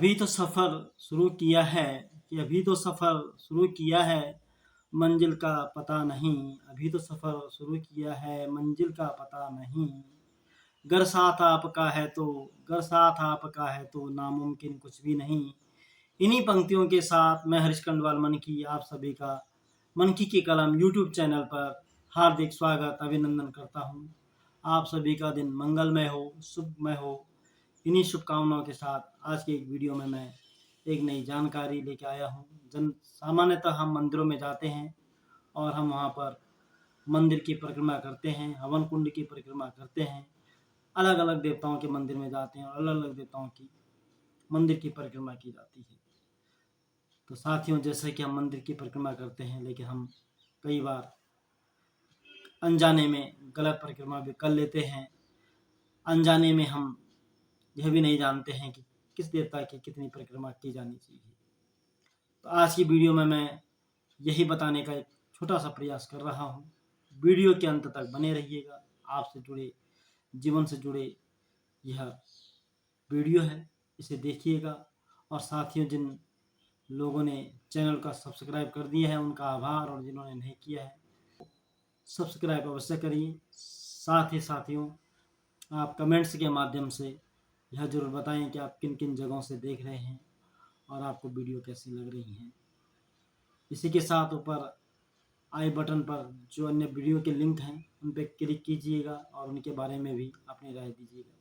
अभी तो सफ़र शुरू किया है अभी तो सफ़र शुरू किया है, मंजिल का पता नहीं। अभी तो सफ़र शुरू किया है, मंजिल का पता नहीं। गर साथ आपका है तो नामुमकिन कुछ भी नहीं। इन्हीं पंक्तियों के साथ मैं हरीश खंडवाल मन की आप सभी का मन की कलम यूट्यूब चैनल पर हार्दिक स्वागत अभिनंदन करता हूँ। आप सभी का दिन मंगलमय हो, शुभमय हो। इन्हीं शुभकामनाओं के साथ आज की एक वीडियो में मैं एक नई जानकारी लेके आया हूँ। सामान्यतः हम मंदिरों में जाते हैं और हम वहाँ पर मंदिर की परिक्रमा करते हैं, हवन कुंड की परिक्रमा करते हैं, अलग अलग देवताओं के मंदिर में जाते हैं और अलग अलग देवताओं की मंदिर की परिक्रमा की जाती है। तो साथियों, जैसे कि हम मंदिर की परिक्रमा करते हैं, लेकिन हम कई बार अनजाने में गलत परिक्रमा भी कर लेते हैं। अनजाने में हम यह भी नहीं जानते हैं कि किस देवता की कितनी परिक्रमा की जानी चाहिए। तो आज की वीडियो में मैं यही बताने का एक छोटा सा प्रयास कर रहा हूँ। वीडियो के अंत तक बने रहिएगा। आपसे जुड़े, जीवन से जुड़े यह वीडियो है, इसे देखिएगा। और साथियों, जिन लोगों ने चैनल का सब्सक्राइब कर दिया है उनका आभार, और जिन्होंने नहीं किया है सब्सक्राइब अवश्य करिए। साथ ही साथियों, आप कमेंट्स के माध्यम से यह जरूर बताएं कि आप किन किन जगहों से देख रहे हैं और आपको वीडियो कैसी लग रही है। इसी के साथ ऊपर आई बटन पर जो अन्य वीडियो के लिंक हैं उन पर क्लिक कीजिएगा और उनके बारे में भी अपनी राय दीजिएगा।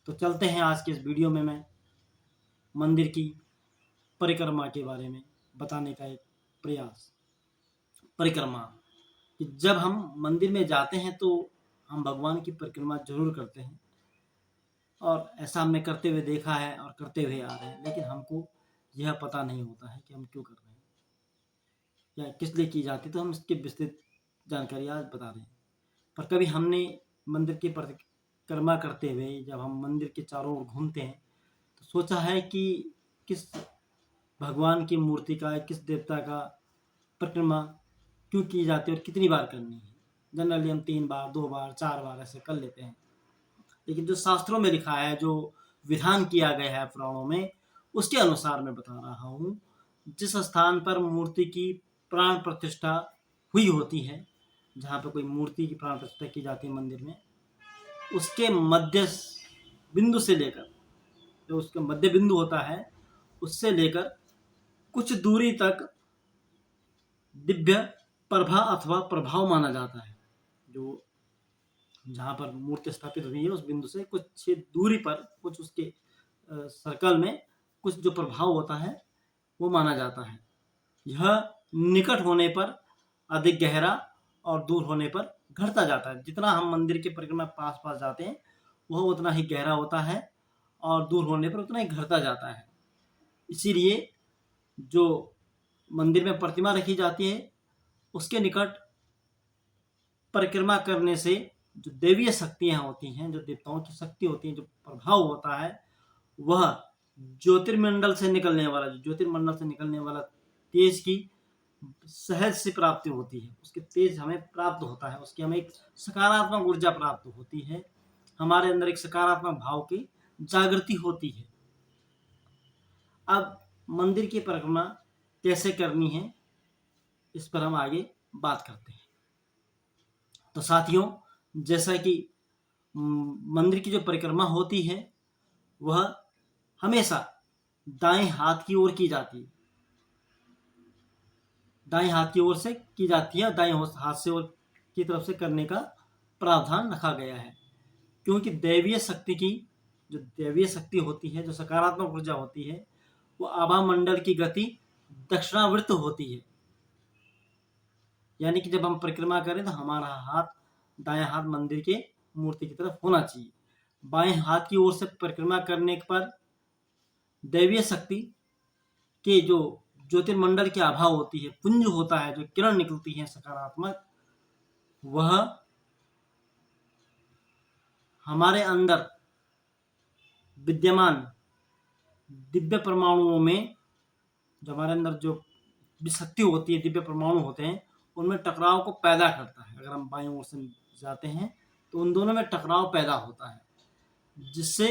तो चलते हैं आज के इस वीडियो में मैं मंदिर की परिक्रमा के बारे में बताने का एक प्रयास। परिक्रमा कि जब हम मंदिर में जाते हैं तो हम भगवान की परिक्रमा जरूर करते हैं, और ऐसा हमने करते हुए देखा है और करते हुए आ रहे हैं। लेकिन हमको यह पता नहीं होता है कि हम क्यों कर रहे हैं या किस लिए की जाती, तो हम इसकी विस्तृत जानकारी आज बता रहे हैं। पर कभी हमने मंदिर की परिक्रमा करते हुए जब हम मंदिर के चारों ओर घूमते हैं तो सोचा है कि किस भगवान की मूर्ति का, किस देवता का परिक्रमा क्यों की जाती है और कितनी बार करनी है। जनरली हम 3 बार, 2 बार, 4 बार ऐसे कर लेते हैं। लेकिन जो शास्त्रों में लिखा है, जो विधान किया गया है पुराणों में, उसके अनुसार मैं बता रहा हूँ। जिस स्थान पर मूर्ति की प्राण प्रतिष्ठा हुई होती है, जहाँ पर कोई मूर्ति की प्राण प्रतिष्ठा की जाती है मंदिर में, उसके मध्य बिंदु से लेकर, जो उसका मध्य बिंदु होता है, उससे लेकर कुछ दूरी तक दिव्य प्रभा अथवा प्रभाव माना जाता है। जो जहाँ पर मूर्ति स्थापित हुई है उस बिंदु से कुछ दूरी पर, कुछ उसके सर्कल में कुछ जो प्रभाव होता है वो माना जाता है। यह निकट होने पर अधिक गहरा और दूर होने पर घटता जाता है। जितना हम मंदिर के परिक्रमा पास पास जाते हैं वह उतना ही गहरा होता है और दूर होने पर उतना ही घटता जाता है। इसीलिए जो मंदिर में प्रतिमा रखी जाती है उसके निकट परिक्रमा करने से जो देवीय शक्तियाँ होती हैं, जो देवताओं की शक्ति होती है, जो प्रभाव होता है, वह ज्योतिर्मंडल से निकलने वाला तेज की सहज से प्राप्ति होती है। उसके तेज हमें प्राप्त होता है, उसकी हमें एक सकारात्मक ऊर्जा प्राप्त होती है, हमारे अंदर एक सकारात्मक भाव की जागृति होती है। अब मंदिर की परिक्रमा कैसे करनी है, इस पर हम आगे बात करते हैं। तो साथियों, जैसा कि मंदिर की जो परिक्रमा होती है वह हमेशा दाएं हाथ की ओर की जाती है। दाएं हाथ की ओर से की जाती है, दाएं हाथ से ओर की तरफ से करने का प्रावधान रखा गया है। क्योंकि दैवीय शक्ति की, जो दैवीय शक्ति होती है, जो सकारात्मक ऊर्जा होती है, वो आभा मंडल की गति दक्षिणावर्त होती है। यानी कि जब हम परिक्रमा करें तो हमारा हाथ, दायां हाथ मंदिर के मूर्ति की तरफ होना चाहिए। बाएं हाथ की ओर से परिक्रमा करने पर दैवीय शक्ति के जो ज्योतिर्मंडल की आभा होती है, पुंज होता है, जो किरण निकलती है सकारात्मक, वह हमारे अंदर विद्यमान दिव्य परमाणुओं में, जो हमारे अंदर जो शक्ति होती है, दिव्य परमाणु होते हैं, उनमें टकराव को पैदा करता है। अगर हम बाईं ओर से जाते हैं तो उन दोनों में टकराव पैदा होता है, जिससे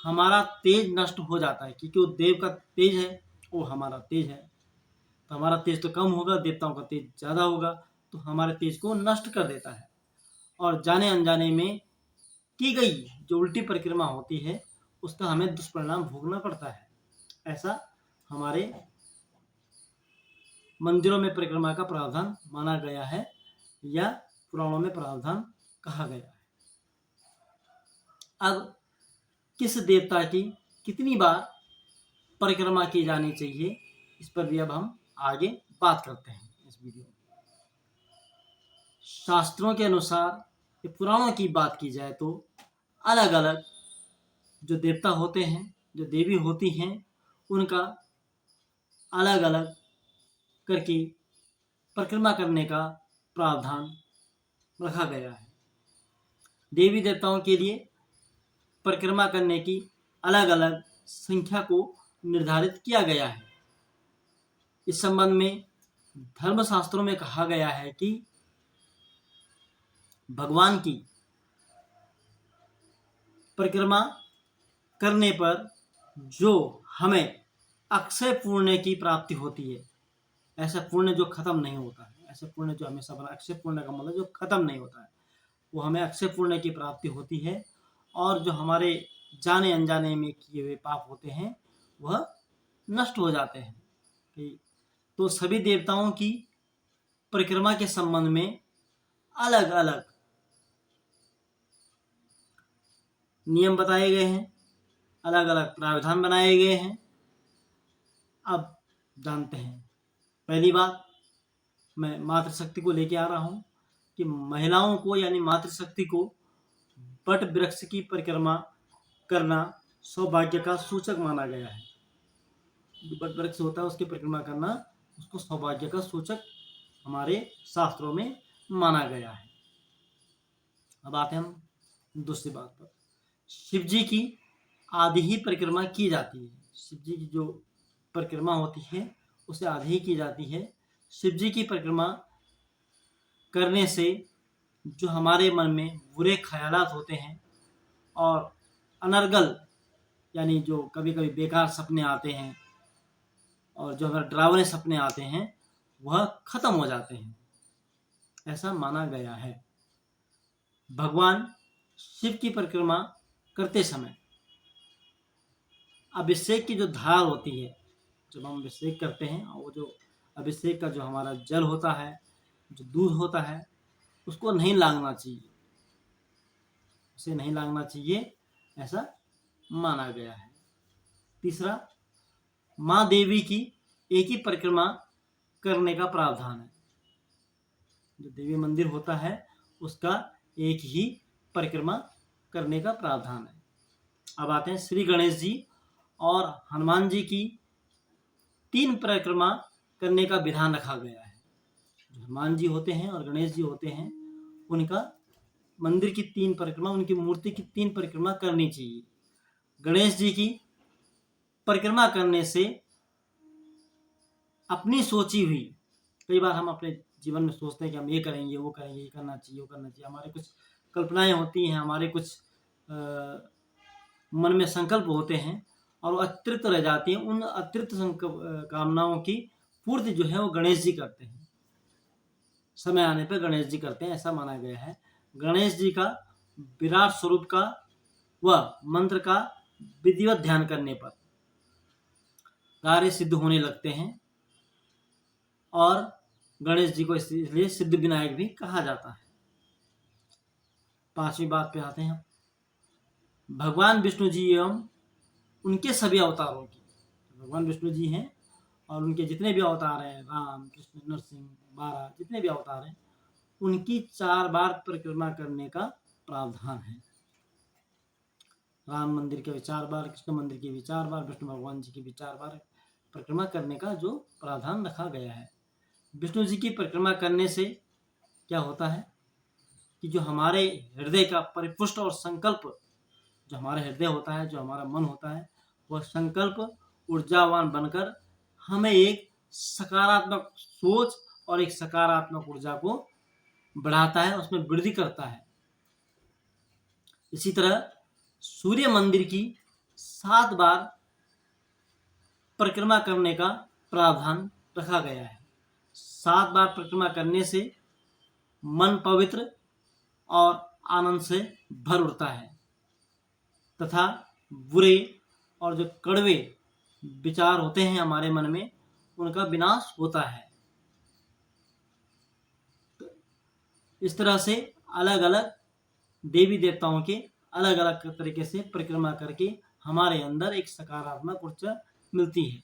हमारा तेज नष्ट हो जाता है, क्योंकि वो देव का तेज है, वो हमारा तेज है। तो हमारा तेज तो कम होगा, देवताओं का तेज ज़्यादा होगा, तो हमारे तेज को नष्ट कर देता है। और जाने अनजाने में की गई जो उल्टी परिक्रमा होती है, उसका हमें दुष्परिणाम भोगना पड़ता है। ऐसा हमारे मंदिरों में परिक्रमा का प्रावधान माना गया है, या पुराणों में प्रावधान कहा गया है। अब किस देवता की कितनी बार परिक्रमा की जानी चाहिए, इस पर भी अब हम आगे बात करते हैं इस वीडियो में। शास्त्रों के अनुसार, ये पुराणों की बात की जाए तो अलग अलग जो देवता होते हैं, जो देवी होती हैं, उनका अलग अलग करके परिक्रमा करने का प्रावधान रखा गया है। देवी देवताओं के लिए परिक्रमा करने की अलग अलग संख्या को निर्धारित किया गया है। इस संबंध में धर्मशास्त्रों में कहा गया है कि भगवान की परिक्रमा करने पर जो हमें अक्षय पुण्य की प्राप्ति होती है, ऐसा पुण्य जो खत्म नहीं होता है, ऐसा पुण्य जो हमेशा बना, अक्षय पुण्य का मतलब जो खत्म नहीं होता है, वो हमें अक्षय पुण्य की प्राप्ति होती है। और जो हमारे जाने अनजाने में किए हुए पाप होते हैं, वह नष्ट हो जाते हैं। तो सभी देवताओं की परिक्रमा के संबंध में अलग अलग नियम बताए गए हैं, अलग अलग प्रावधान बनाए गए हैं। अब जानते हैं। पहली बात, मैं मातृशक्ति को लेके आ रहा हूँ कि महिलाओं को यानी मातृशक्ति को वट वृक्ष की परिक्रमा करना सौभाग्य का सूचक माना गया है। जो वट वृक्ष होता है उसकी परिक्रमा करना, उसको सौभाग्य का सूचक हमारे शास्त्रों में माना गया है। अब आते हैं हम दूसरी बात पर। शिव जी की आधी ही परिक्रमा की जाती है। शिव जी की जो परिक्रमा होती है उसे आधी ही की जाती है। शिव जी की परिक्रमा करने से जो हमारे मन में बुरे ख्यालात होते हैं और अनर्गल यानी जो कभी कभी बेकार सपने आते हैं और जो हमारे डरावने सपने आते हैं, वह खत्म हो जाते हैं, ऐसा माना गया है। भगवान शिव की परिक्रमा करते समय अभिषेक की जो धार होती है, जब हम अभिषेक करते हैं, वो जो अभिषेक का जो हमारा जल होता है, जो दूध होता है, उसको नहीं लांघना चाहिए, उसे नहीं लांघना चाहिए, ऐसा माना गया है। तीसरा, माँ देवी की एक ही परिक्रमा करने का प्रावधान है। जो देवी मंदिर होता है उसका एक ही परिक्रमा करने का प्रावधान है। अब आते हैं श्री गणेश जी और हनुमान जी की 3 परिक्रमा करने का विधान रखा गया है। जो हनुमान जी होते हैं और गणेश जी होते हैं, उनका मंदिर की 3 परिक्रमा, उनकी मूर्ति की 3 परिक्रमा करनी चाहिए। गणेश जी की परिक्रमा करने से अपनी सोची हुई, कई बार हम अपने जीवन में सोचते हैं कि हम ये करेंगे, वो करेंगे, ये करना चाहिए, वो करना चाहिए, हमारे कुछ कल्पनाएं होती हैं, हमारे कुछ मन में संकल्प होते हैं और वो अतृप्त रह जाती हैं। उन अतृप्त कामनाओं की पूर्ति जो है वो गणेश जी करते हैं, समय आने पर गणेश जी करते हैं, ऐसा माना गया है। गणेश जी का विराट स्वरूप का व मंत्र का विधिवत ध्यान करने पर कार्य सिद्ध होने लगते हैं और गणेश जी को इसलिए सिद्ध विनायक भी कहा जाता है। 5वीं बात पे आते हैं। भगवान विष्णु जी एवं उनके सभी अवतारों की, भगवान विष्णु जी हैं और उनके जितने भी अवतार हैं, राम, कृष्ण, नरसिंह, 12 जितने भी अवतार हैं, उनकी 4 बार परिक्रमा करने का प्रावधान है। राम मंदिर के भी 4 बार, कृष्ण मंदिर की भी 4 बार, विष्णु भगवान जी की भी 4 बार परिक्रमा करने का जो प्रावधान रखा गया है। विष्णु जी की परिक्रमा करने से क्या होता है कि जो हमारे हृदय का परिपुष्ट और संकल्प, जो हमारा हृदय होता है, जो हमारा मन होता है, वह संकल्प ऊर्जावान बनकर हमें एक सकारात्मक सोच और एक सकारात्मक ऊर्जा को बढ़ाता है, उसमें वृद्धि करता है। इसी तरह सूर्य मंदिर की 7 बार परिक्रमा करने का प्रावधान रखा गया है। 7 बार परिक्रमा करने से मन पवित्र और आनंद से भर उठता है तथा बुरे और जो कड़वे विचार होते हैं हमारे मन में, उनका विनाश होता है। तो इस तरह से अलग अलग देवी देवताओं के अलग अलग तरीके से परिक्रमा करके हमारे अंदर एक सकारात्मक ऊर्जा मिलती है।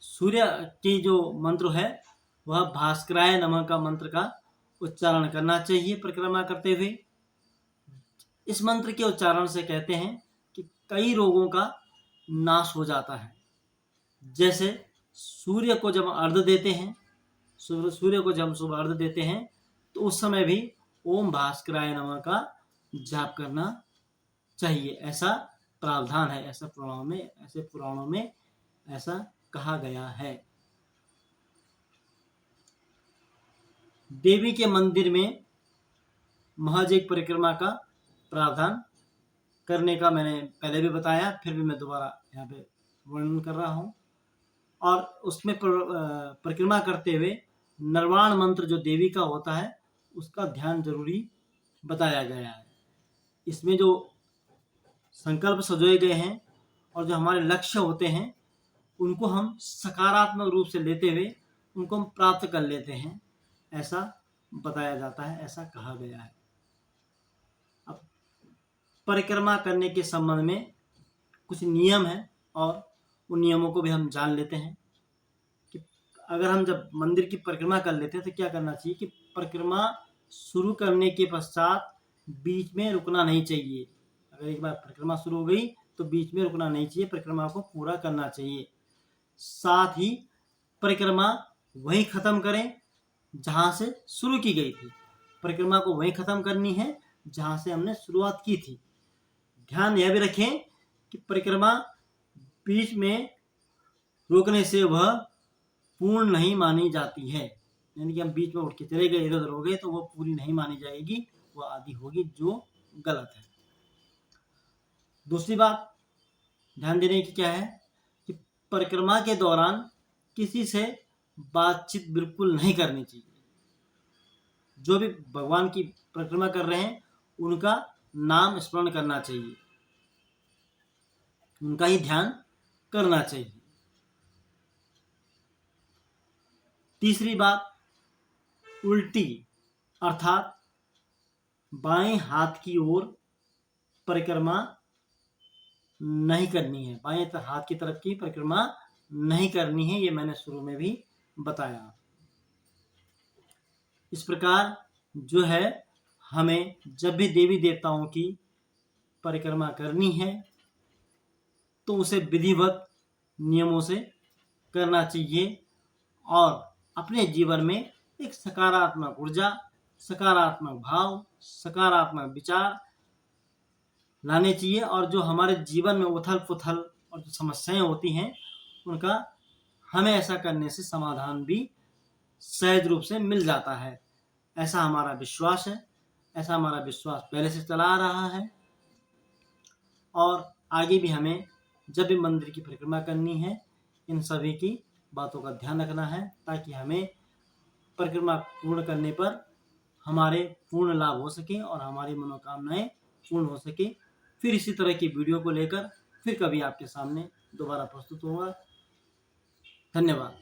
सूर्य की जो मंत्र है वह भास्कराय नमः का मंत्र का उच्चारण करना चाहिए परिक्रमा करते हुए। इस मंत्र के उच्चारण से कहते हैं कि कई रोगों का नाश हो जाता है। जैसे सूर्य को जब अर्घ्य देते हैं, सूर्य को जब सुबह अर्घ्य देते हैं तो उस समय भी ओम भास्कराय नमः का जाप करना चाहिए। ऐसा प्रावधान है, ऐसे पुराणों में ऐसा कहा गया है। देवी के मंदिर में महज एक परिक्रमा का प्रावधान करने का मैंने पहले भी बताया, फिर भी मैं दोबारा यहाँ पे वर्णन कर रहा हूँ। और उसमें परिक्रमा करते हुए निर्वाण मंत्र जो देवी का होता है उसका ध्यान जरूरी बताया गया है। इसमें जो संकल्प सजोए गए हैं और जो हमारे लक्ष्य होते हैं उनको हम सकारात्मक रूप से लेते हुए उनको हम प्राप्त कर लेते हैं, ऐसा बताया जाता है, ऐसा कहा गया है। अब परिक्रमा करने के संबंध में कुछ नियम हैं और उन नियमों को भी हम जान लेते हैं कि अगर हम जब मंदिर की परिक्रमा कर लेते हैं तो क्या करना चाहिए कि परिक्रमा शुरू करने के पश्चात बीच में रुकना नहीं चाहिए। अगर एक बार परिक्रमा शुरू हो गई तो बीच में रुकना नहीं चाहिए, परिक्रमा को पूरा करना चाहिए। साथ ही परिक्रमा वहीं खत्म करें जहां से शुरू की गई थी। परिक्रमा को वहीं खत्म करनी है जहां से हमने शुरुआत की थी। ध्यान यह भी रखें कि परिक्रमा बीच में रोकने से वह पूर्ण नहीं मानी जाती है। यानी कि हम बीच में उठ के चले गए, इधर उधर हो गए तो वह पूरी नहीं मानी जाएगी, वह आधी होगी, जो गलत है। दूसरी बात ध्यान देने की क्या है कि परिक्रमा के दौरान किसी से बातचीत बिल्कुल नहीं करनी चाहिए। जो भी भगवान की परिक्रमा कर रहे हैं उनका नाम स्मरण करना चाहिए, उनका ही ध्यान करना चाहिए। तीसरी बात, उल्टी अर्थात बाएं हाथ की ओर परिक्रमा नहीं करनी है, बाएं हाथ की तरफ की परिक्रमा नहीं करनी है, ये मैंने शुरू में भी बताया। इस प्रकार जो है हमें जब भी देवी देवताओं की परिक्रमा करनी है तो उसे विधिवत नियमों से करना चाहिए और अपने जीवन में एक सकारात्मक ऊर्जा, सकारात्मक भाव, सकारात्मक विचार लाने चाहिए। और जो हमारे जीवन में उथल पुथल और जो समस्याएं होती हैं उनका हमें ऐसा करने से समाधान भी सहज रूप से मिल जाता है, ऐसा हमारा विश्वास है। ऐसा हमारा विश्वास पहले से चला आ रहा है और आगे भी हमें जब भी मंदिर की परिक्रमा करनी है इन सभी की बातों का ध्यान रखना है, ताकि हमें परिक्रमा पूर्ण करने पर हमारे पूर्ण लाभ हो सके और हमारी मनोकामनाएं पूर्ण हो सके। फिर इसी तरह की वीडियो को लेकर फिर कभी आपके सामने दोबारा प्रस्तुत होगा। धन्यवाद।